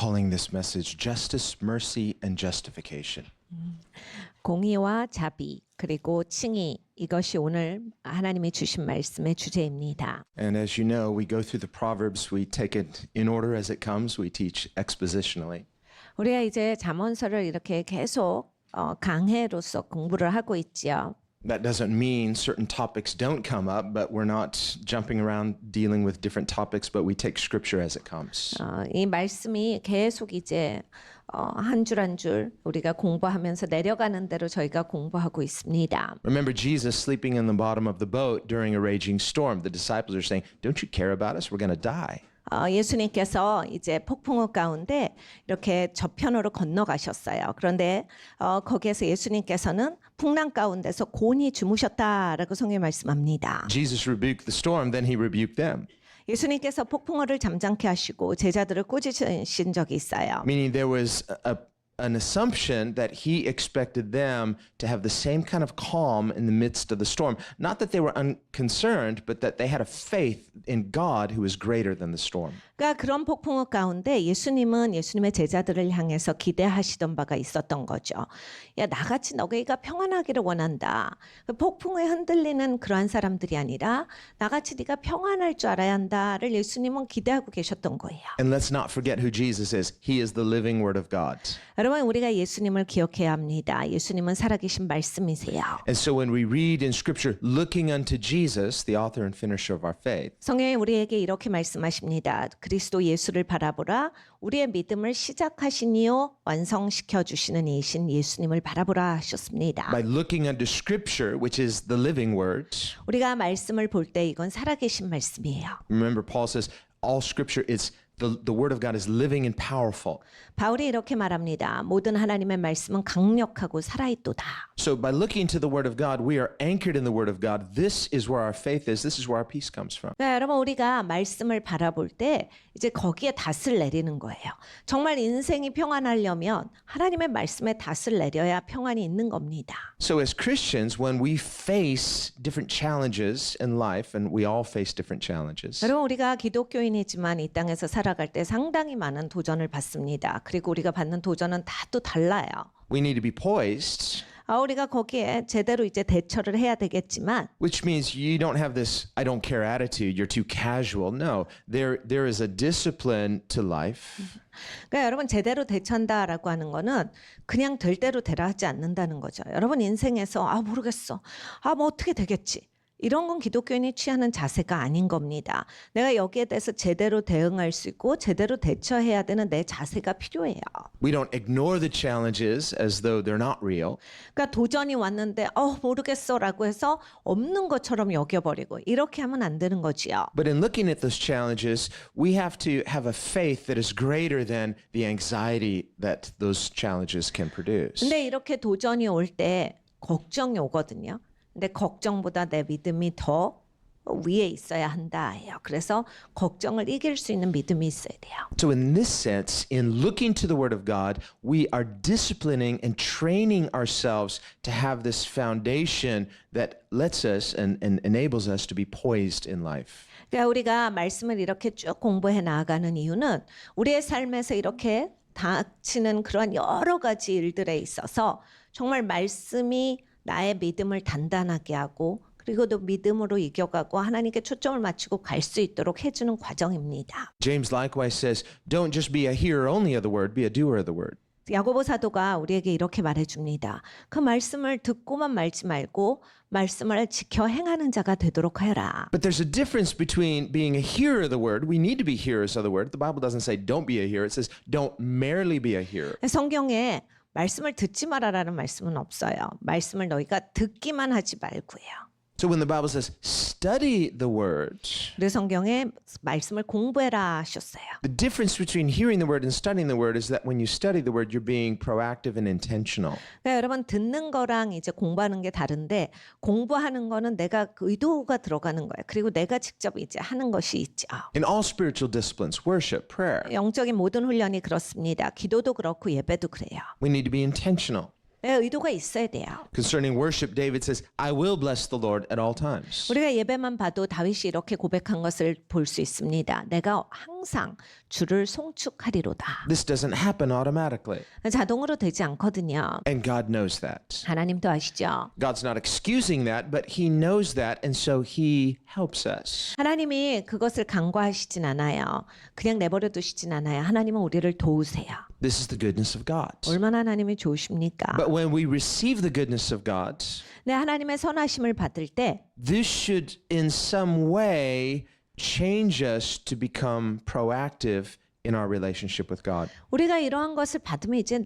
calling this message Justice, Mercy, and Justification. 공의와 자비 그리고 칭의 이것이 오늘 하나님이 주신 말씀의 주제입니다. And as you know, we go through the Proverbs, we take it in order as it comes, we teach expositionally. 우리가 이제 잠언서를 이렇게 계속 강해로서 공부를 하고 있지요. That doesn't mean certain topics don't come up, but we're not jumping around dealing with different topics, but we take scripture as it comes. 이 말씀이 계속 이제 한 줄 한 줄 우리가 공부하면서 내려가는 대로 저희가 공부하고 있습니다. Remember Jesus sleeping in the bottom of the boat during a raging storm. The disciples are saying, "Don't you care about us? We're going to die." 예수님께서 이제 폭풍우 가운데 이렇게 저편으로 건너가셨어요. 그런데 거기에서 예수님께서는 풍랑 가운데서 곤히 주무셨다라고 성경에 말씀합니다. Jesus rebuked the storm, then he rebuked them. 예수님께서 폭풍우를 잠잠케 하시고 제자들을 꾸짖으신 적이 있어요. Meaning there was an assumption that he expected them to have the same kind of calm in the midst of the storm. Not that they were unconcerned, but that they had a faith in God who is greater than the storm. 그러니까 그런 폭풍우 가운데 예수님은 예수님의 제자들을 향해서 기대하시던 바가 있었던 거죠. 야, 나같이 너희가 평안하기를 원한다. 폭풍우에 흔들리는 그러한 사람들이 아니라 나같이 네가 평안할 줄 알아야 한다를 예수님은 기대하고 계셨던 거예요. And let's not forget who Jesus is. He is the living word of God. 여러분 우리가 예수님을 기억해야 합니다. 예수님은 살아계신 말씀이세요. And so when we read in scripture looking unto Jesus, the author and finisher of our faith, 성경이 우리에게 이렇게 말씀하십니다. 그리스도 예수를 바라보라. 우리의 믿음을 시작하신 이요 완성시켜 주시는 이신 예수님을 바라보라 하셨습니다. by looking unto scripture, which is the living word, 우리가 말씀을 볼 때 이건 살아계신 말씀이에요. remember Paul says all scripture is the word of God is living and powerful. 바울이 이렇게 말합니다. 모든 하나님의 말씀은 강력하고 살아있도다. So by looking to the word of God, we are anchored in the word of God. This is where our faith is. This is where our peace comes from. 그러니까 여러분 우리가 말씀을 바라볼 때 이제 거기에 닷을 내리는 거예요. 정말 인생이 평안하려면 하나님의 말씀에 닷을 내려야 평안이 있는 겁니다. So as Christians, when we face different challenges in life, and we all face different challenges, 여러분 우리가 기독교인이지만 이 땅에서 살아갈 때 상당히 많은 도전을 받습니다. 그리고 우리가 받는 도전은 다 또 달라요. we need to be poised, 우리가 거기에 제대로 이제 대처를 해야 되겠지만 which means you don't have this I don't care attitude. You're too casual. No, there is a discipline to life. 그러니까 여러분 제대로 대처한다라고 하는 거는 그냥 될 대로 되라 하지 않는다는 거죠. 여러분 인생에서 모르겠어. 뭐 어떻게 되겠지. 이런 건 기독교인이 취하는 자세가 아닌 겁니다. 내가 여기에 대해서 제대로 대응할 수 있고 제대로 대처해야 되는 내 자세가 필요해요. We don't ignore the challenges as though they're not real. 그러니까 도전이 왔는데 모르겠어라고 해서 없는 것처럼 여겨버리고 이렇게 하면 안 되는 거지요. But in looking at those challenges, we have to have a faith that is greater than the anxiety that those challenges can produce. 근데 이렇게 도전이 올 때 걱정이 오거든요. 근데 걱정보다 내 믿음이 더 위에 있어야 한다예요. 그래서 걱정을 이길 수 있는 믿음이 있어야 돼요. So in this sense, in looking to the Word of God, we are disciplining and training ourselves to have this foundation that lets us and enables us to be poised in life. 그러니까 우리가 말씀을 이렇게 쭉 공부해 나아가는 이유는 우리의 삶에서 이렇게 닥치는 그런 여러 가지 일들에 있어서 정말 말씀이 나의 믿음을 단단하게 하고 그리고 또 믿음으로 이겨가고 하나님께 초점을 맞추고 갈 수 있도록 해주는 과정입니다. James likewise says, don't just be a hearer only of the Word, be a doer of the Word. 야고보 사도가 우리에게 이렇게 말해줍니다. 그 말씀을 듣고만 말지 말고 말씀을 지켜 행하는 자가 되도록 하여라. But there's a difference between being a hearer of the Word. We need to be hearers of the Word. The Bible doesn't say don't be a hearer. It says don't merely be a hearer. 성경에 말씀을 듣지 말아라는 말씀은 없어요. 말씀을 너희가 듣기만 하지 말고요. So when the Bible says study the Word, 우리 성경에 말씀을 공부해라 하셨어요. the difference between hearing the Word and studying the Word is that when you study the Word, you're being proactive and intentional. 그러니까 여러분 듣는 거랑 이제 공부하는 게 다른데 공부하는 거는 내가 그 의도가 들어가는 거예요. 그리고 내가 직접 이제 하는 것이 있죠. In all spiritual disciplines, worship, prayer, 영적인 모든 훈련이 그렇습니다. 기도도 그렇고 예배도 그래요. we need to be intentional. 내 의도가 있어야 돼요. Concerning worship, David says, I will bless the Lord at all times. 우리가 예배만 봐도 다윗이 이렇게 고백한 것을 볼 수 있습니다. 내가 항상 항상 주를 송축하리로다. This doesn't happen automatically. 자동으로 되지 않거든요. And God knows that. 하나님도 아시죠? God's not excusing that, but He knows that, and so He helps us. 하나님이 그것을 간과하시진 않아요. 그냥 내버려 두시진 않아요. 하나님은 우리를 도우세요. This is the goodness of God. 얼마나 하나님이 좋으십니까? But when we receive the goodness of God, 네, 하나님의 선하심을 받을 때 this should in some way change us to become proactive in our relationship with God. 우리가 이러한 것을 받으면 이제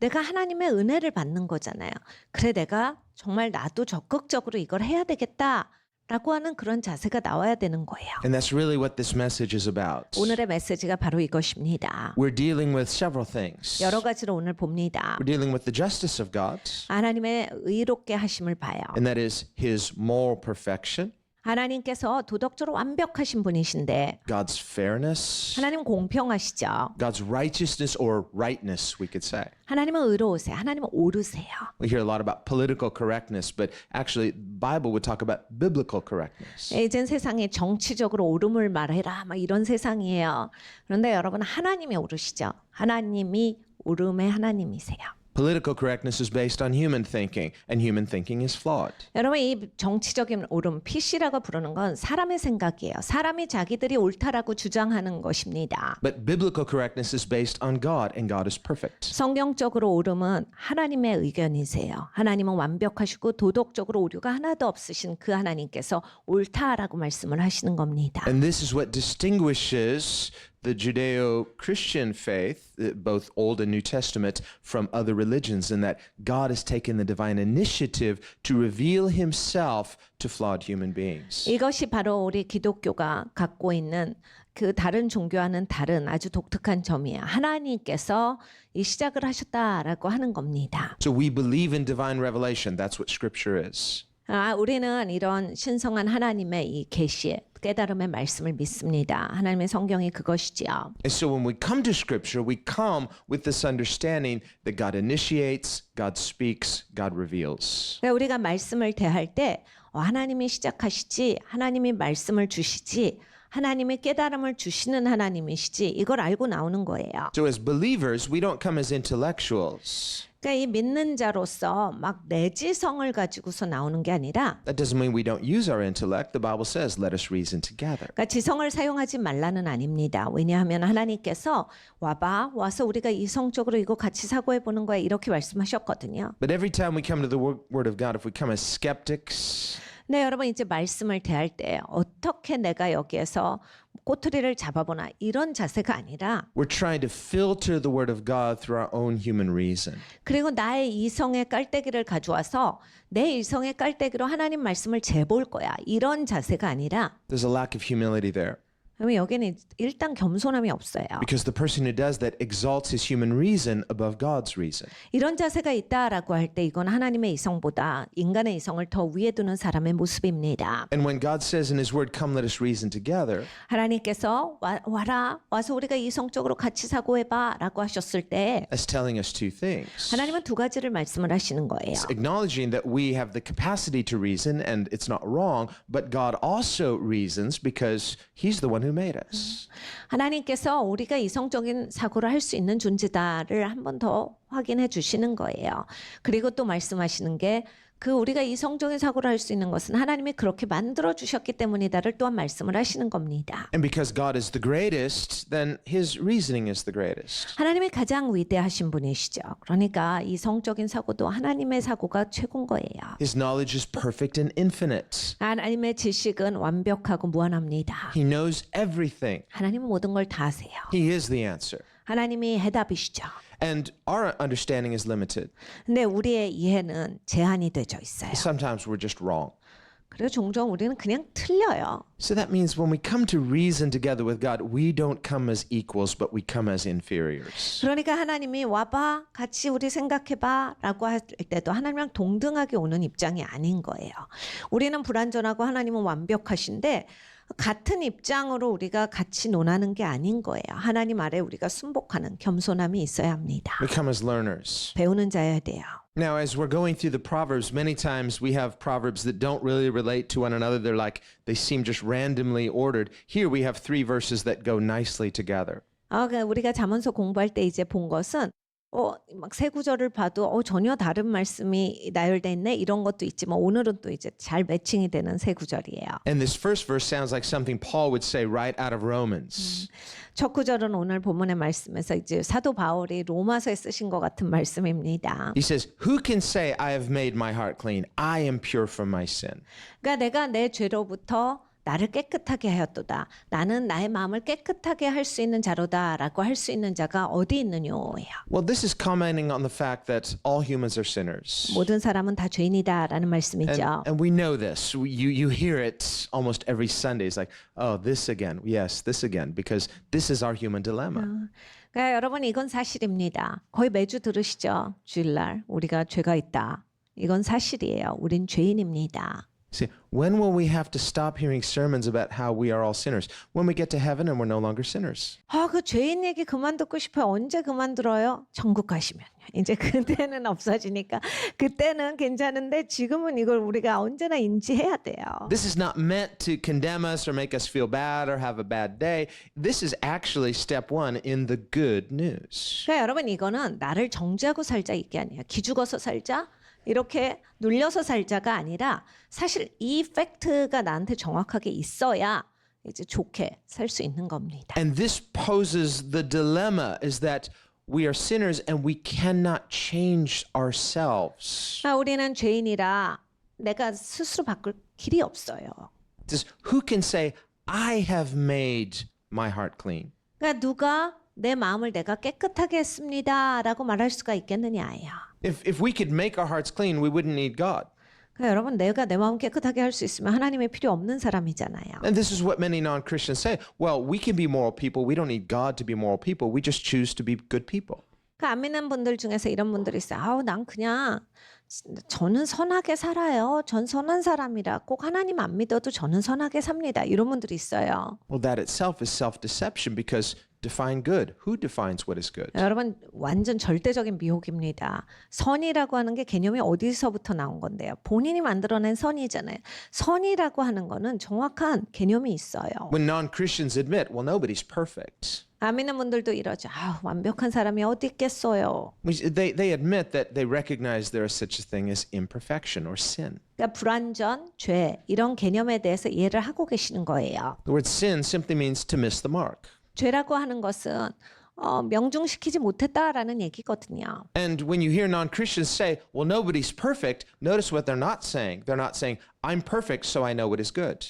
내가 하나님의 은혜를 받는 거잖아요. 그래 내가 정말 나도 적극적으로 이걸 해야 되겠다라고 하는 그런 자세가 나와야 되는 거예요. And that's really what this message is about. 오늘의 메시지가 바로 이것입니다. We're dealing with several things. 여러 가지로 오늘 봅니다. We're dealing with the justice of God, 하나님의 의롭게 하심을 봐요. and that is His moral perfection, 하나님께서 도덕적으로 완벽하신 분이신데 God's fairness, 하나님 공평하시죠. God's righteousness or rightness, we could say. 하나님은 의로우세요. 하나님은 옳으세요. We hear a lot about political correctness, but actually, the Bible would talk about biblical correctness. 이젠 세상에 정치적으로 옳음을 말해라 막 이런 세상이에요. 그런데 여러분 하나님이 옳으시죠. 하나님이 옳음의 하나님이세요. Political correctness is based on human thinking, and human thinking is flawed. 여러분 이 정치적인 옳음 PC라고 부르는 건 사람의 생각이에요. 사람이 자기들이 옳다라고 주장하는 것입니다. But biblical correctness is based on God, and God is perfect. 성경적으로 옳음은 하나님의 의견이세요. 하나님은 완벽하시고 도덕적으로 오류가 하나도 없으신 그 하나님께서 옳다라고 말씀을 하시는 겁니다. And this is what distinguishes the Judeo-Christian faith, both Old and New Testament, from other religions, in that God has taken the divine initiative to reveal Himself to flawed human beings. 이것이 바로 우리 기독교가 갖고 있는 그 다른 종교와는 다른 아주 독특한 점이에요. 하나님께서 이 시작을 하셨다라고 하는 겁니다. So we believe in divine revelation. That's what Scripture is. 우리는 이런 신성한 하나님의 이 계시의 깨달음의 말씀을 믿습니다. 하나님의 성경이 그것이지요. And so when we come to Scripture, we come with this understanding that God initiates, God speaks, God reveals. 그러니까 우리가 말씀을 대할 때 하나님이 시작하시지, 하나님이 말씀을 주시지, 하나님이 깨달음을 주시는 하나님이시지 이걸 알고 나오는 거예요. So as believers, we don't come as intellectuals. 그러니까 이 믿는 자로서 막 내지성을 가지고서 나오는 게 아니라 That doesn't mean we don't use our intellect. The Bible says, let us reason together. 그러니까 지성을 사용하지 말라는 아닙니다. 왜냐하면 하나님께서 와서 우리가 이성적으로 이거 같이 사고해 보는 거야 이렇게 말씀하셨거든요. But every time we come to the Word of God, if we come as skeptics, 네, 여러분 이제 말씀을 대할 때 어떻게 내가 여기에서 꼬투리를 잡아보나 이런 자세가 아니라 we're trying to filter the Word of God through our own human reason. 그리고 나의 이성의 깔때기를 가져와서 내 이성의 깔때기로 하나님 말씀을 재볼 거야. 이런 자세가 아니라 There's a lack of humility there. 그러면 여기는 일단 겸손함이 없어요. Because the person who does that exalts his human reason above God's reason. 이런 자세가 있다라고 할 때 이건 하나님의 이성보다 인간의 이성을 더 위에 두는 사람의 모습입니다. And when God says in His Word, come let us reason together, 하나님께서 와서 우리가 이성적으로 같이 사고해봐라고 하셨을 때 that's telling us two things. 하나님은 두 가지를 말씀을 하시는 거예요. It's acknowledging that we have the capacity to reason and it's not wrong, but God also reasons because He's the one who made us. 하나님께서 우리가 이성적인 사고를 할 수 있는 존재다를 한 번 더 확인해 주시는 거예요. 그리고 또 말씀하시는 게 그 우리가 이성적인 사고를 할 수 있는 것은 하나님이 그렇게 만들어 주셨기 때문이다를 또한 말씀을 하시는 겁니다. And because God is the greatest, then His reasoning is the greatest. 하나님이 가장 위대하신 분이시죠. 그러니까 이성적인 사고도 하나님의 사고가 최고인 거예요. His knowledge is perfect and infinite. 하나님의 지식은 완벽하고 무한합니다. He knows everything. 하나님은 모든 걸 다 아세요. He is the answer. 하나님이 해답이시죠. And our understanding is limited. 근데 우리의 이해는 제한이 되어 있어요. Sometimes we're just wrong. 그래서 종종 우리는 그냥 틀려요. So that means when we come to reason together with God, we don't come as equals, but we come as inferiors. 그러니까 하나님이 와봐 같이 우리 생각해봐 라고 할 때도 하나님이랑 동등하게 오는 입장이 아닌 거예요. 우리는 불완전하고 하나님은 완벽하신데 같은 입장으로 우리가 같이 논하는 게 아닌 거예요. 하나님 아래 우리가 순복하는 겸손함이 있어야 합니다. We come as learners. 배우는 자여야 돼요. Now, as we're going through the Proverbs, many times we have Proverbs that don't really relate to one another. They're like, they seem just randomly ordered. Here we have 3 verses that go nicely together. 우리가 잠언서 공부할 때 이제 본 것은 막 세 구절을 봐도 전혀 다른 말씀이 나열돼 있네 이런 것도 있지만 오늘은 또 이제 잘 매칭이 되는 세 구절이에요. And this first verse sounds like something Paul would say right out of Romans. 첫 구절은 오늘 본문의 말씀에서 이제 사도 바울이 로마서에 쓰신 것 같은 말씀입니다. He says, "Who can say I have made my heart clean? I am pure from my sin." 그러니까 내가 내 죄로부터 나를 깨끗하게 하였도다. 나는 나의 마음을 깨끗하게 할 수 있는 자로다라고 할 수 있는 자가 어디 있느냐예요. Well, this is commenting on the fact that all humans are sinners. 모든 사람은 다 죄인이다라는 말씀이죠. And we know this. You hear it almost every Sunday. It's like, oh, this again. Yes, this again. Because this is our human dilemma. 그러니까 여러분 이건 사실입니다. 거의 매주 들으시죠. 주일날 우리가 죄가 있다. 이건 사실이에요. 우린 죄인입니다. See, when will we have to stop hearing sermons about how we are all sinners? When we get to heaven and we're no longer sinners. 그 죄인 얘기 그만 듣고 싶어요. 언제 그만 들어요? 천국 가시면요. 이제 그때는 없어지니까 그때는 괜찮은데 지금은 이걸 우리가 언제나 인지해야 돼요. This is not meant to condemn us or make us feel bad or have a bad day. This is actually step 1 in the good news. 그러니까 여러분 이거는 나를 정죄하고 살자 이게 아니에요. 기죽어서 살자. 이렇게 눌려서 살자가 아니라 사실 이 팩트가 나한테 정확하게 있어야 이제 좋게 살 수 있는 겁니다. And this poses the dilemma is that we are sinners and we cannot change ourselves. 우리는 죄인이라 내가 스스로 바꿀 길이 없어요. This, who can say, I have made my heart clean? 그러니까 누가 내 마음을 내가 깨끗하게 했습니다라고 말할 수가 있겠느냐예요. If we could make our hearts clean, we wouldn't need God. 그러니까 여러분 내가 내 마음 깨끗하게 할 수 있으면 하나님의 필요 없는 사람이잖아요. And this is what many non-Christians say. Well, we can be moral people. We don't need God to be moral people. We just choose to be good people. 그러니까 안 믿는 분들 중에서 이런 분들이 있어요. 난 그냥 저는 선하게 살아요. 전 선한 사람이라 꼭 하나님 안 믿어도 저는 선하게 삽니다. 이런 분들이 있어요. Well, that itself is self-deception because define good. Who defines what is good? 여러분 완전 절대적인 미혹입니다. 선이라고 하는 게 개념이 어디서부터 나온 건데요. 본인이 만들어낸 선이잖아요. 선이라고 하는 거는 정확한 개념이 있어요. When non-Christians admit, well, nobody's perfect. 안 믿는 분들도 이러죠. 완벽한 사람이 어디 있겠어요. They admit that they recognize there is such a thing as imperfection or sin. 그러니까 불완전, 죄 이런 개념에 대해서 이해를 하고 계시는 거예요. The word sin simply means to miss the mark. 죄라고 하는 것은 명중시키지 못했다라는 얘기거든요. And when you hear non-Christians say, well, nobody's perfect, notice what they're not saying. They're not saying, I'm perfect, so I know what is good.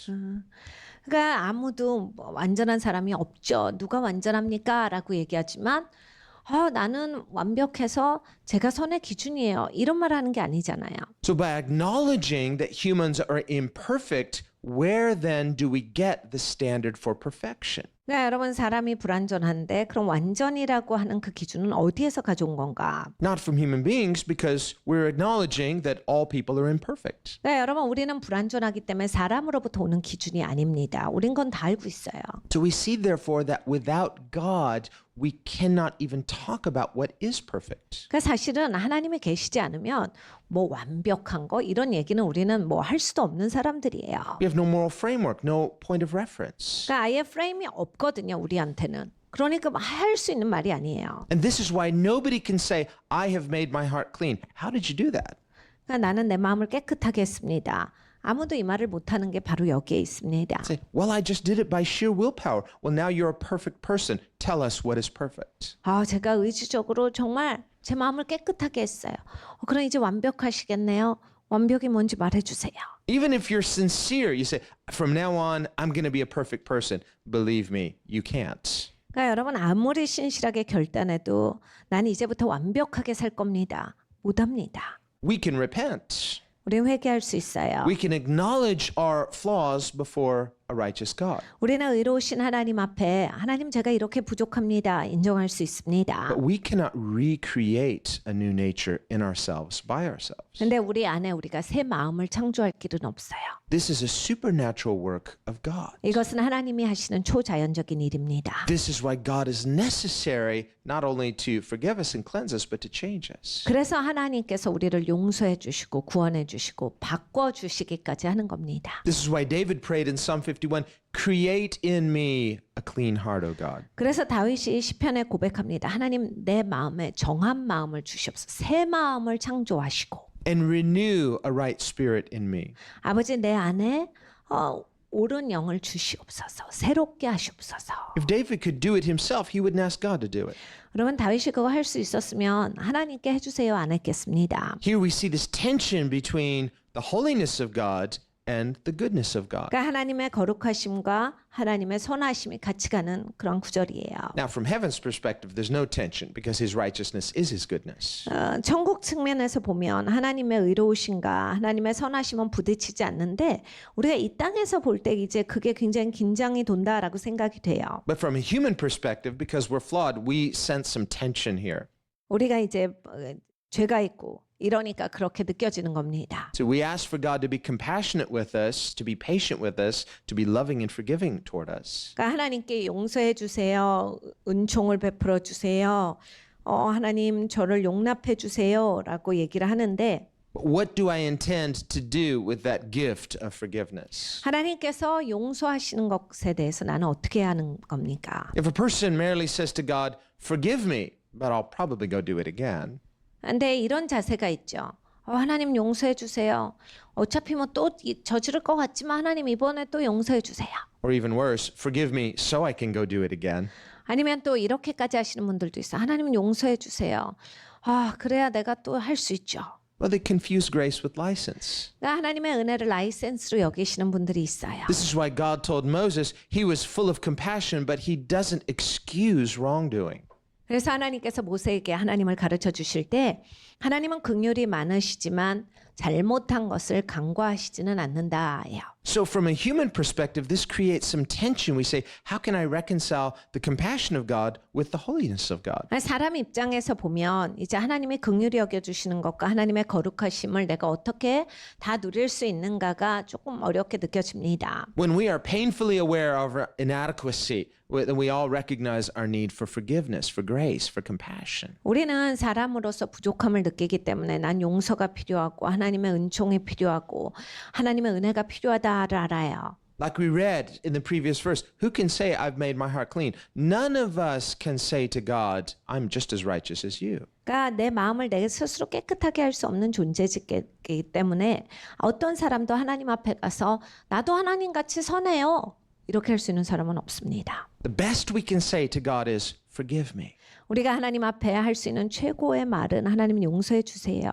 그러니까 아무도 완전한 사람이 없죠. 누가 완전합니까? 라고 얘기하지만 나는 완벽해서 제가 선의 기준이에요. 이런 말 하는 게 아니잖아요. So by acknowledging that humans are imperfect, where then do we get the standard for perfection? 그러니까 여러분 사람이 불완전한데 그럼 완전이라고 하는 그 기준은 어디에서 가져온 건가? Not from human beings because we're acknowledging that all people are imperfect. 그러니까 여러분 우리는 불완전하기 때문에 사람으로부터 오는 기준이 아닙니다. 우린 건 다 알고 있어요. So we see therefore that without God, we cannot even talk about what is perfect. 그러니까 사실은 하나님이 계시지 않으면 뭐 완벽한 거 이런 얘기는 우리는 뭐 할 수도 없는 사람들이에요. We have no moral framework, no point of reference. 그러니까 아예 프레임이 없거든요, 우리한테는. 그러니까 할 수 있는 말이 아니에요. And this is why nobody can say, I have made my heart clean. How did you do that? 그러니까 나는 내 마음을 깨끗하게 했습니다. 아무도 이 말을 못하는 게 바로 여기에 있습니다. Say, well, I just did it by sheer willpower. Well, now you're a perfect person. Tell us what is perfect. 제가 의지적으로 정말 제 마음을 깨끗하게 했어요. 그럼 이제 완벽하시겠네요. 완벽이 뭔지 말해주세요. Even if you're sincere, you say, from now on, I'm going to be a perfect person. Believe me, you can't. 그러니까 여러분 아무리 신실하게 결단해도 난 이제부터 완벽하게 살 겁니다. 못합니다. We can repent. 우리는 회개할 수 있어요. We can acknowledge our flaws before a righteous God. 우리는 의로우신 하나님 앞에 하나님 제가 이렇게 부족합니다. 인정할 수 있습니다. But we cannot recreate a new nature in ourselves by ourselves. 근데 우리 안에 우리가 새 마음을 창조할 길은 없어요. This is a supernatural work of God. 이것은 하나님이 하시는 초자연적인 일입니다. This is why God is necessary not only to forgive us and cleanse us, but to change us. 그래서 하나님께서 우리를 용서해 주시고 구원해 주시고 바꿔 주시기까지 하는 겁니다. This is why David prayed in Psalm 51, create in me a clean heart, O God. 그래서 다윗이 시편에 고백합니다. 하나님 내 마음에 정한 마음을 주시옵소서. 새 마음을 창조하시고 And renew a right spirit in me. 아버지 내 안에 옳은 영을 주시옵소서. 새롭게 하시옵소서. If David could do it himself, he wouldn't ask God to do it. 그러면 다윗이 그거 할 수 있었으면 하나님께 해주세요 안 했겠습니다. Here we see this tension between the holiness of God and the goodness of God. 그러니까 하나님의 거룩하심과 하나님의 선하심이 같이 가는 그런 구절이에요. Now, from heaven's perspective, there's no tension because his righteousness is his goodness. 천국 측면에서 보면 하나님의 의로우심과 하나님의 선하심은 부딪히지 않는데 우리가 이 땅에서 볼 때 이제 그게 굉장히 긴장이 돈다라고 생각이 돼요. But from a human perspective, because we're flawed, we sense some tension here. 우리가 이제 죄가 있고 이러니까 그렇게 느껴지는 겁니다. So we ask for God to be compassionate with us, to be patient with us, to be loving and forgiving toward us. 그러니까 하나님께 용서해 주세요. 은총을 베풀어 주세요. 하나님 저를 용납해 주세요라고 얘기를 하는데 But what do I intend to do with that gift of forgiveness? 하나님께서 용서하시는 것에 대해서 나는 어떻게 하는 겁니까? If a person merely says to God, forgive me, but I'll probably go do it again. 근데 이런 자세가 있죠. 하나님 용서해 주세요. 어차피 뭐 또 저지를 것 같지만 하나님 이번에 또 용서해 주세요. Or even worse, forgive me so I can go do it again. 아니면 또 이렇게까지 하시는 분들도 있어요. 하나님 용서해 주세요. 그래야 내가 또 할 수 있죠. Well, they confuse grace with license. 그러니까 하나님의 은혜를 라이센스로 여기시는 분들이 있어요. This is why God told Moses he was full of compassion, but he doesn't excuse wrongdoing. 그래서 하나님께서 모세에게 하나님을 가르쳐 주실 때 하나님은 긍휼이 많으시지만 잘못한 것을 간과하시지는 않는다예요. So from a human perspective, this creates some tension. We say, how can I reconcile the compassion of God with the holiness of God? 사람 입장에서 보면 이제 하나님이 긍휼히 여겨 주시는 것과 하나님의 거룩하심을 내가 어떻게 다 누릴 수 있는가가 조금 어렵게 느껴집니다. When we are painfully aware of our inadequacy, then we all recognize our need for forgiveness, for grace, for compassion. 우리는 사람으로서 부족함을 느끼기 때문에 난 용서가 필요하고 하나님의 은총이 필요하고 하나님의 은혜가 필요하다를 알아요. Like we read in the previous verse, who can say I've made my heart clean? None of us can say to God, I'm just as righteous as you. 그러니까 내 마음을 내 스스로 깨끗하게 할 수 없는 존재이기 때문에 어떤 사람도 하나님 앞에 가서 나도 하나님 같이 선해요. 이렇게 할 수 있는 사람은 없습니다. The best we can say to God is, forgive me, 우리가 하나님 앞에 할 수 있는 최고의 말은 하나님 용서해 주세요.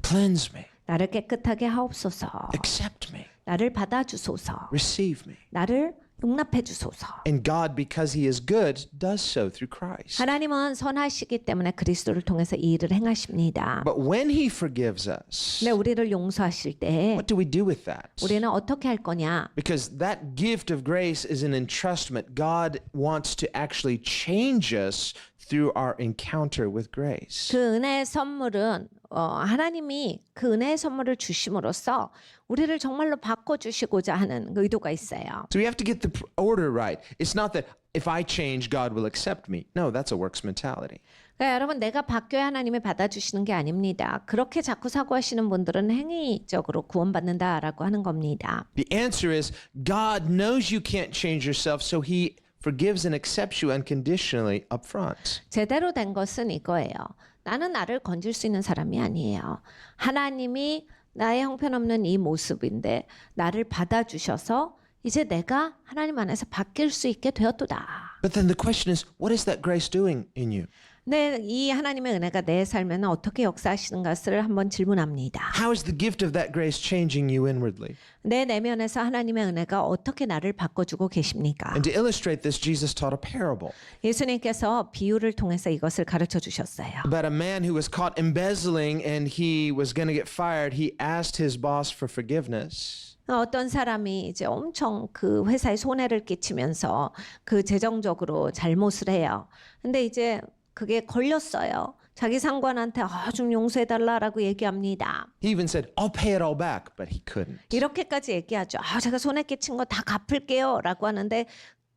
cleanse me, 나를 깨끗하게 하옵소서. accept me, 나를 받아주소서. receive me. 나를 용납해 주소서. And God, because he is good, does so through Christ. 하나님은 선하시기 때문에 그리스도를 통해서 이 일을 행하십니다. But when he forgives us, 근데 우리를 용서하실 때 what do we do with that? 우리는 어떻게 할 거냐? Because that gift of grace is an entrustment. God wants to actually change us through our encounter with grace. 그 은혜의 선물은 하나님이 그 은혜의 선물을 주심으로써 우리를 정말로 바꿔주시고자 하는 의도가 있어요. So we have to get the order right. It's not that if I change, God will accept me. No, that's a works mentality. 그러니까 여러분 내가 바뀌어야 하나님이 받아주시는 게 아닙니다. 그렇게 자꾸 사고하시는 분들은 행위적으로 구원받는다라고 하는 겁니다. The answer is God knows you can't change yourself, so he forgives and accepts you unconditionally up front. 제대로 된 것은 이거예요. 나는 나를 건질 수 있는 사람이 아니에요. 하나님이 나의 형편없는 이 모습인데 나를 받아주셔서 이제 내가 하나님 안에서 바뀔 수 있게 되었도다. But then the question is, what is that grace doing in you? 네, 이 하나님의 은혜가 내 삶에는 어떻게 역사하시는 것을 한번 질문합니다. How is the gift of that grace changing you inwardly? 내 내면에서 하나님의 은혜가 어떻게 나를 바꿔주고 계십니까? And to illustrate this, Jesus taught a parable 예수님께서 비유를 통해서 이것을 가르쳐 주셨어요. about a man who was caught embezzling and he was going to get fired. He asked his boss for forgiveness. 어떤 사람이 이제 엄청 그 회사에 손해를 끼치면서 그 재정적으로 잘못을 해요. 근데 이제 그게 걸렸어요. 자기 상관한테 좀 용서해달라라고 얘기합니다. He even said, I'll pay it all back, but he couldn't. 이렇게까지 얘기하죠. 제가 손해 끼친 거 다 갚을게요 라고 하는데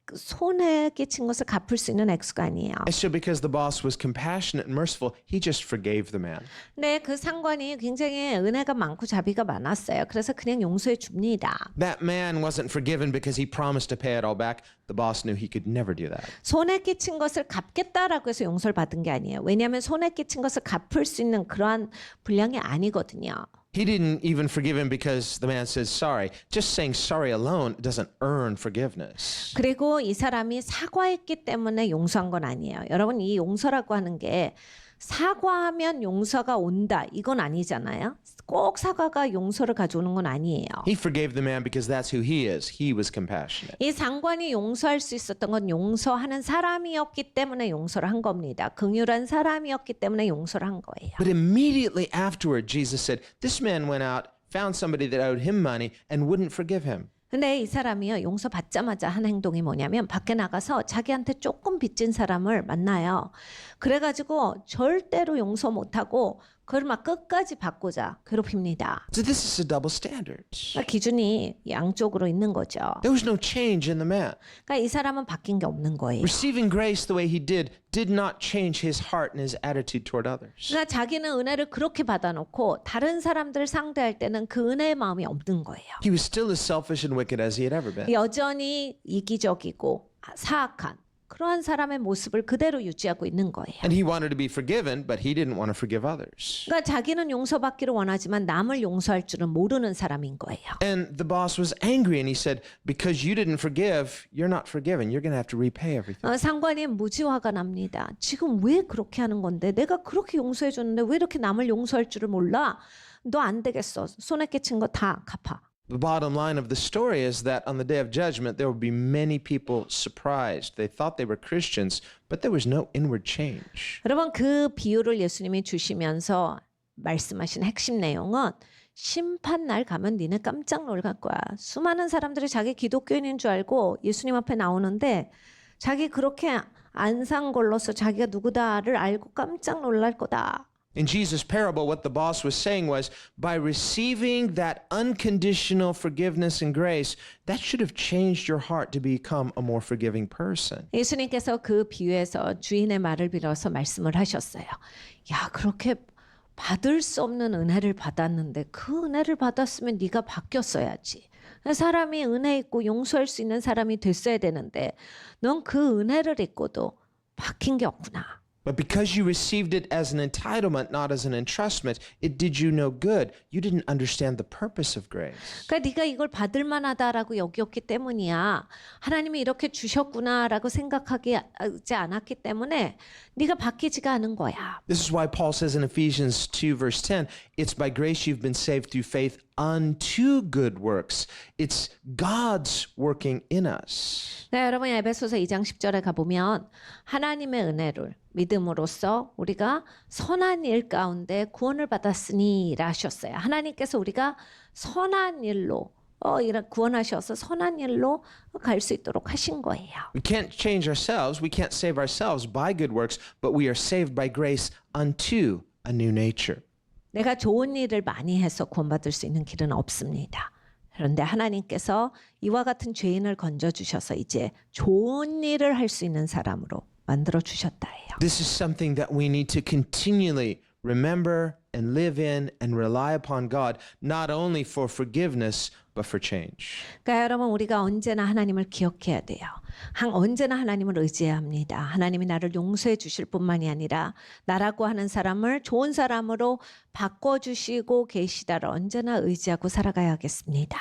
그 손해 끼친 것을 갚을 수 있는 액수가 아니에요. And so because the boss was compassionate and merciful, he just forgave the man. 근데 그 상관이 굉장히 은혜가 많고 자비가 많았어요. 그래서 그냥 용서해 줍니다. That man wasn't forgiven because he promised to pay it all back. The boss knew he could never do that. 손해 끼친 것을 갚겠다라고 해서 용서를 받은 게 아니에요. 왜냐하면 손해 끼친 것을 갚을 수 있는 그러한 분량이 아니거든요. He didn't even forgive him because the man says sorry. Just saying sorry alone doesn't earn forgiveness. 그리고 이 사람이 사과했기 때문에 용서한 건 아니에요. 여러분 이 용서라고 하는 게 사과하면 용서가 온다 이건 아니잖아요. 꼭 사과가 용서를 가져오는 건 아니에요. He forgave the man because that's who he is. He was compassionate. 이 상관이 용서할 수 있었던 건 용서하는 사람이었기 때문에 용서를 한 겁니다. 긍휼한 사람이었기 때문에 용서를 한 거예요. But immediately afterward, Jesus said, this man went out, found somebody that owed him money, and wouldn't forgive him. 근데 이 사람이요 용서 받자마자 한 행동이 뭐냐면 밖에 나가서 자기한테 조금 빚진 사람을 만나요. 그래가지고 절대로 용서 못하고 그걸 막 끝까지 받고자 괴롭힙니다. So this is a double standard. 그러니까 기준이 양쪽으로 있는 거죠. There was no change in the man. 그러니까 이 사람은 바뀐 게 없는 거예요. Receiving grace the way he did not change his heart and his attitude toward others. 그러니까 자기는 은혜를 그렇게 받아놓고 다른 사람들 상대할 때는 그 은혜의 마음이 없는 거예요. He was still as selfish and wicked as he had ever been. 여전히 이기적이고 사악한 그러한 사람의 모습을 그대로 유지하고 있는 거예요. And he wanted to be forgiven, but he didn't want to forgive others. 그러니까 자기는 용서받기를 원하지만 남을 용서할 줄은 모르는 사람인 거예요. And the boss was angry and he said, because you didn't forgive, you're not forgiven. You're going to have to repay everything. 상관이 무지 화가 납니다. 지금 왜 그렇게 하는 건데 내가 그렇게 용서해 줬는데 왜 이렇게 남을 용서할 줄을 몰라? 너 안 되겠어. 손에 끼친 거 다 갚아. The bottom line of the story is that on the day of judgment, there will be many people surprised. They thought they were Christians, but there was no inward change. 여러분 그 비유를 예수님이 주시면서 말씀하신 핵심 내용은 심판날 가면 니네 깜짝 놀랄 거야. 수많은 사람들이 자기 기독교인인 줄 알고 예수님 앞에 나오는데 자기 그렇게 안상 걸러서 자기가 누구다를 알고 깜짝 놀랄 거다. In Jesus' parable, what the boss was saying was, by receiving that unconditional forgiveness and grace, that should have changed your heart to become a more forgiving person. 예수님께서 그 비유에서 주인의 말을 빌어서 말씀을 하셨어요. 야, 그렇게 받을 수 없는 은혜를 받았는데 그 은혜를 받았으면 네가 바뀌었어야지. 사람이 은혜 있고 용서할 수 있는 사람이 됐어야 되는데 넌 그 은혜를 잊고도 바뀐 게 없구나. But because you received it as an entitlement, not as an entrustment, it did you no good. You didn't understand the purpose of grace. 그러니까 네가 이걸 받을 만하다라고 여겼기 때문이야. 하나님이 이렇게 주셨구나라고 생각하지 않았기 때문에 네가 바뀌지가 않은 거야. This is why Paul says in Ephesians 2 verse 10, it's by grace you've been saved through faith unto good works. It's God's working in us. 네, 여러분 에베소서 2장 10절에 가보면 하나님의 은혜를 믿음으로써 우리가 선한 일 가운데 구원을 받았으니라 하셨어요. 하나님께서 우리가 선한 일로 구원하셔서 선한 일로 갈 수 있도록 하신 거예요. We can't change ourselves. We can't save ourselves by good works, but we are saved by grace unto a new nature. 내가 좋은 일을 많이 해서 구원받을 수 있는 길은 없습니다. 그런데 하나님께서 이와 같은 죄인을 건져주셔서 이제 좋은 일을 할 수 있는 사람으로 만들어 주셨다예요. This is something that we need to continually remember and live in and rely upon God, not only for forgiveness, but for change. 그러니까 여러분 우리가 언제나 하나님을 기억해야 돼요. 언제나 하나님을 의지해야 합니다. 하나님이 나를 용서해 주실 뿐만이 아니라 나라고 하는 사람을 좋은 사람으로 바꿔주시고 계시다를 언제나 의지하고 살아가야겠습니다.